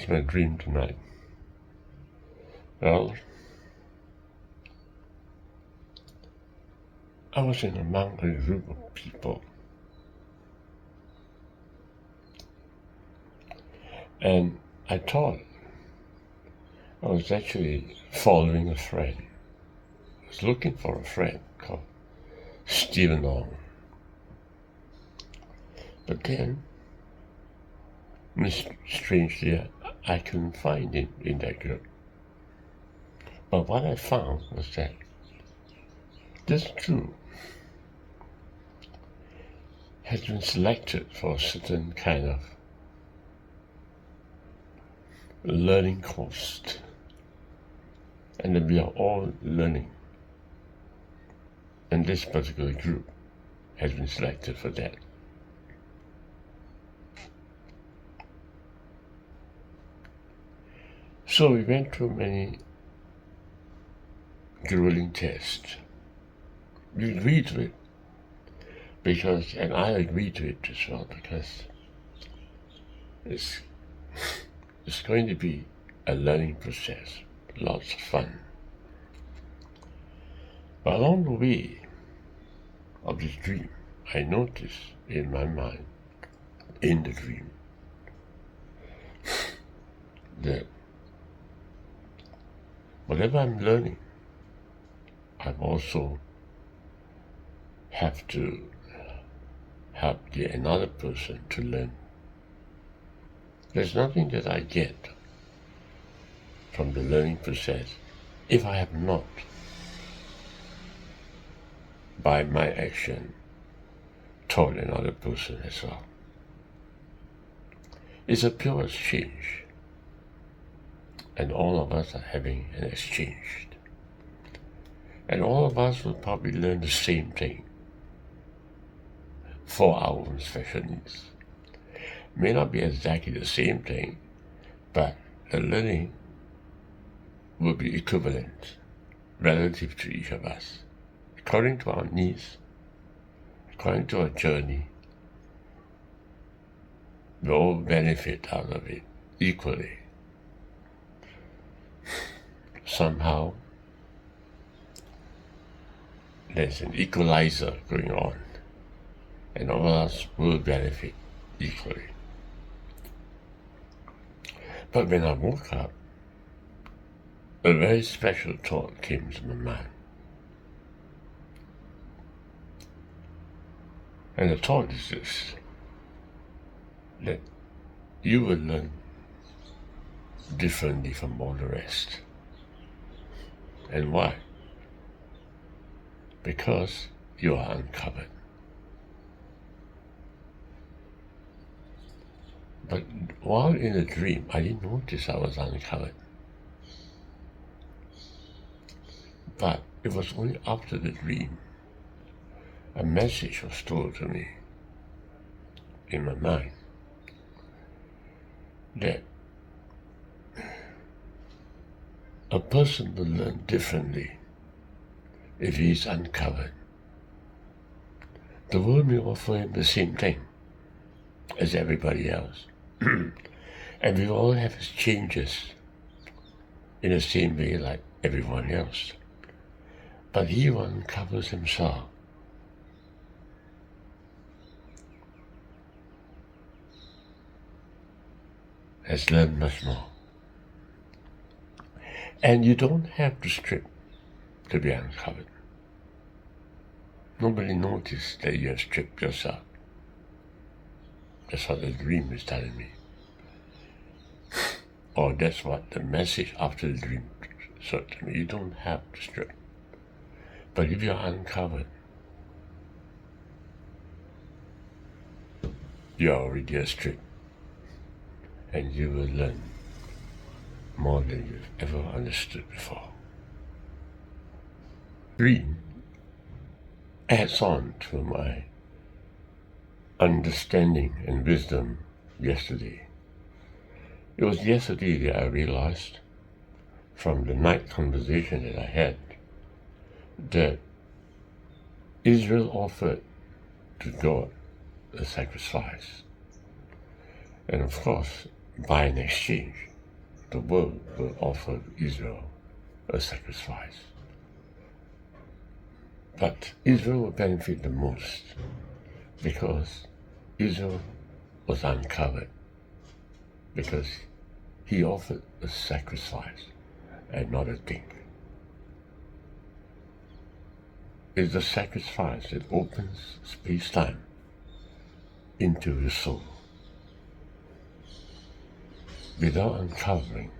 was my dream tonight? Well, I was among a group of people, and I thought I was actually following a friend. I was looking for a friend called Stephen Long. But then, strangely, I couldn't find him in that group. But what I found was that this group has been selected for a certain kind of learning course. And we are all learning. And this particular group has been selected for that. So we went through many grueling tests. We agreed to it and I agreed to it as well, because it's going to be a learning process, lots of fun. But along the way of this dream, I noticed in my mind, in the dream, that whatever I'm learning, I also have to help another person to learn. There's nothing that I get from the learning process if I have not, by my action, taught another person as well. It's a pure exchange, and all of us are having an exchange. And all of us will probably learn the same thing for our own special needs. May not be exactly the same thing, but the learning will be equivalent relative to each of us, according to our needs, according to our journey. We all benefit out of it equally. Somehow, there's an equalizer going on, and all of us will benefit equally. But when I woke up, a very special thought came to my mind. And the thought is this, that you will learn differently from all the rest. And why? Because you are uncovered. But while in a dream, I didn't notice I was uncovered. But it was only after the dream, a message was told to me in my mind that a person will learn differently if he is uncovered. The world may offer him the same thing as everybody else. And we all have changes in the same way like everyone else. But he who uncovers himself has learned much more. And you don't have to strip to be uncovered. Nobody noticed that you have stripped yourself. That's what the dream is telling me. Or that's what the message after the dream said to me. You don't have to strip. But if you're uncovered, you're already a strip. And you will learn more than you've ever understood before. Dream adds on to my understanding and wisdom yesterday. It was yesterday that I realized from the night conversation that I had that Israel offered to God a sacrifice. And of course, by an exchange, the world will offer Israel a sacrifice. But Israel will benefit the most because Israel was uncovered, because he offered a sacrifice and not a thing. It's the sacrifice that opens space-time into the soul. Without uncovering,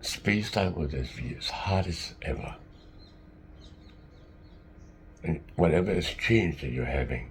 space-time will just be as hard as ever. And whatever exchange that you're having,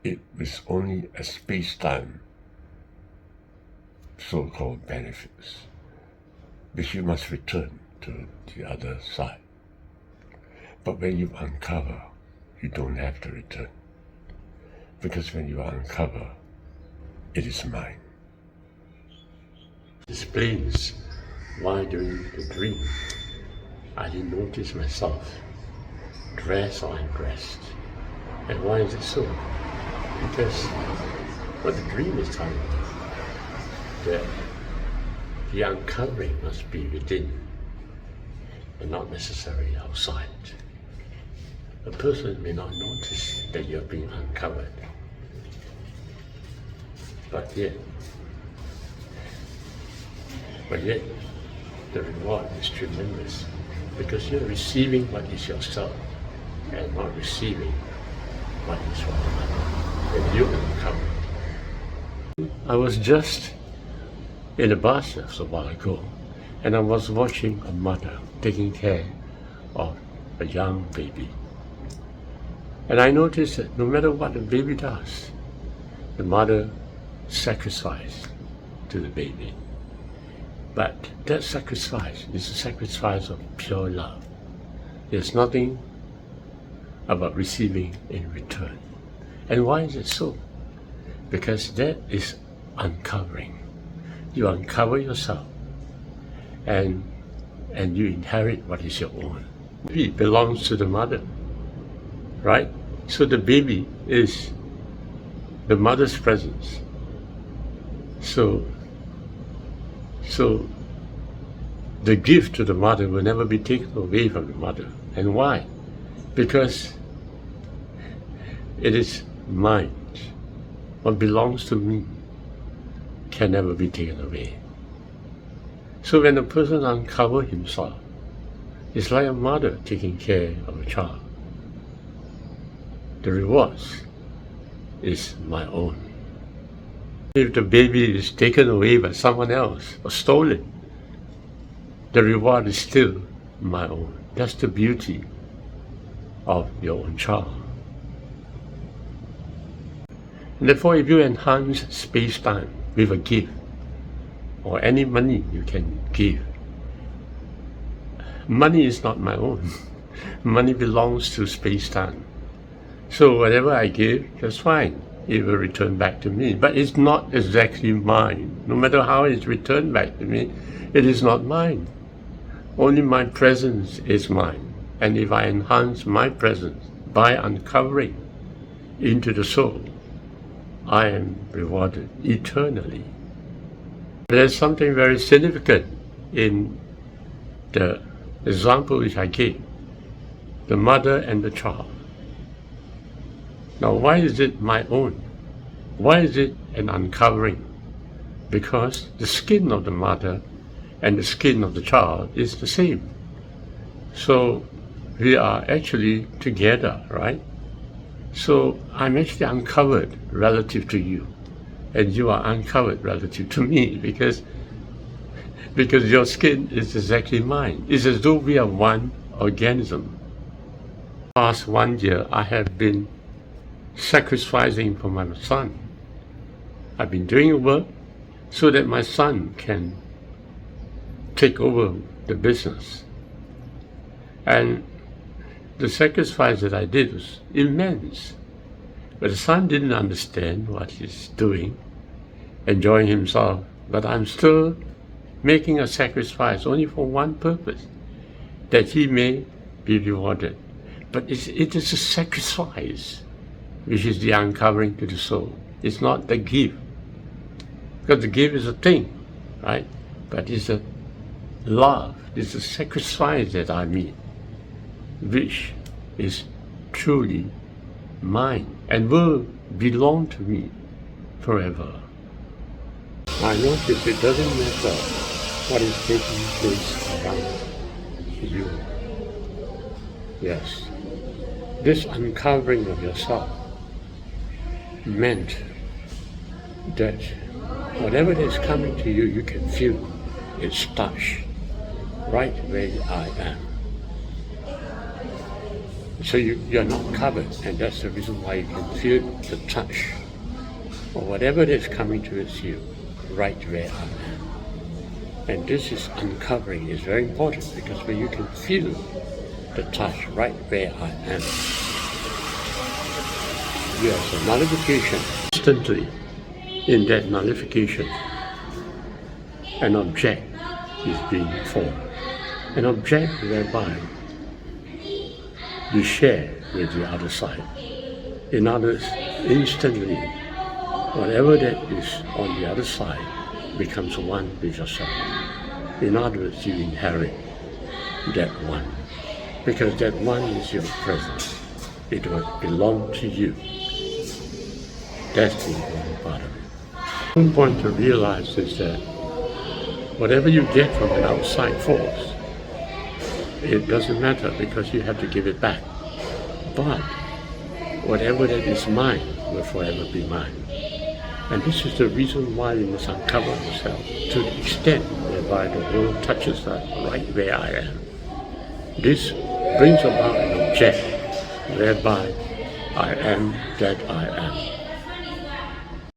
it is only a space-time so-called benefits, which you must return to the other side. But when you uncover, you don't have to return. Because when you uncover, it is mine. This explains why during the dream, I didn't notice myself, dressed or undressed. And why is it so? Because what the dream is telling me, that the uncovering must be within and not necessarily outside. A person may not notice that you're being uncovered, but yet the reward is tremendous because you're receiving what is yourself and not receiving what is from another. And you uncover. I was just in a bus a while ago, and I was watching a mother taking care of a young baby. And I noticed that no matter what the baby does, the mother sacrifices to the baby. But that sacrifice is a sacrifice of pure love. There's nothing about receiving in return. And why is it so? Because that is uncovering. You uncover yourself and you inherit what is your own. It belongs to the mother, right? So the baby is the mother's presence. So the gift to the mother will never be taken away from the mother. And why? Because it is mine. What belongs to me can never be taken away. So when a person uncovers himself, it's like a mother taking care of a child. The rewards is my own. If the baby is taken away by someone else or stolen, the reward is still my own. That's the beauty of your own child. And therefore, if you enhance space-time with a gift or any money you can give, money is not my own. Money belongs to space-time. So whatever I give, that's fine. It will return back to me. But it's not exactly mine. No matter how it's returned back to me, it is not mine. Only my presence is mine. And if I enhance my presence by uncovering into the soul, I am rewarded eternally. There's something very significant in the example which I gave, the mother and the child. Now, why is it my own? Why is it an uncovering? Because the skin of the mother and the skin of the child is the same. So we are actually together, right? So I'm actually uncovered relative to you, and you are uncovered relative to me because your skin is exactly mine. It's as though we are one organism. Past 1 year, I have been sacrificing for my son. I've been doing work so that my son can take over the business. And the sacrifice that I did was immense. But the son didn't understand what he's doing, enjoying himself. But I'm still making a sacrifice only for one purpose, that he may be rewarded. But it is a sacrifice, which is the uncovering to the soul. It's not the gift Because the gift is a thing, right? But it's a love, it's a sacrifice that I mean, which is truly mine and will belong to me forever. I notice it doesn't matter what is taking place around you. Yes, this uncovering of yourself meant that whatever is coming to you, you can feel its touch right where I am. So you're not covered, and that's the reason why you can feel the touch or whatever is coming towards you right where I am. And this is uncovering is very important, because when you can feel the touch right where I am, yes, a nullification instantly. In that nullification, an object is being formed, an object whereby you share with the other side. In others, instantly, whatever that is on the other side becomes one with yourself. In other words, you inherit that one, because that one is your presence. It will belong to you. That's the important part of it. One point to realize is that whatever you get from an outside force, it doesn't matter, because you have to give it back. But whatever that is mine will forever be mine. And this is the reason why you must uncover yourself to the extent whereby the world touches that right where I am. This brings about an object whereby I am that I am.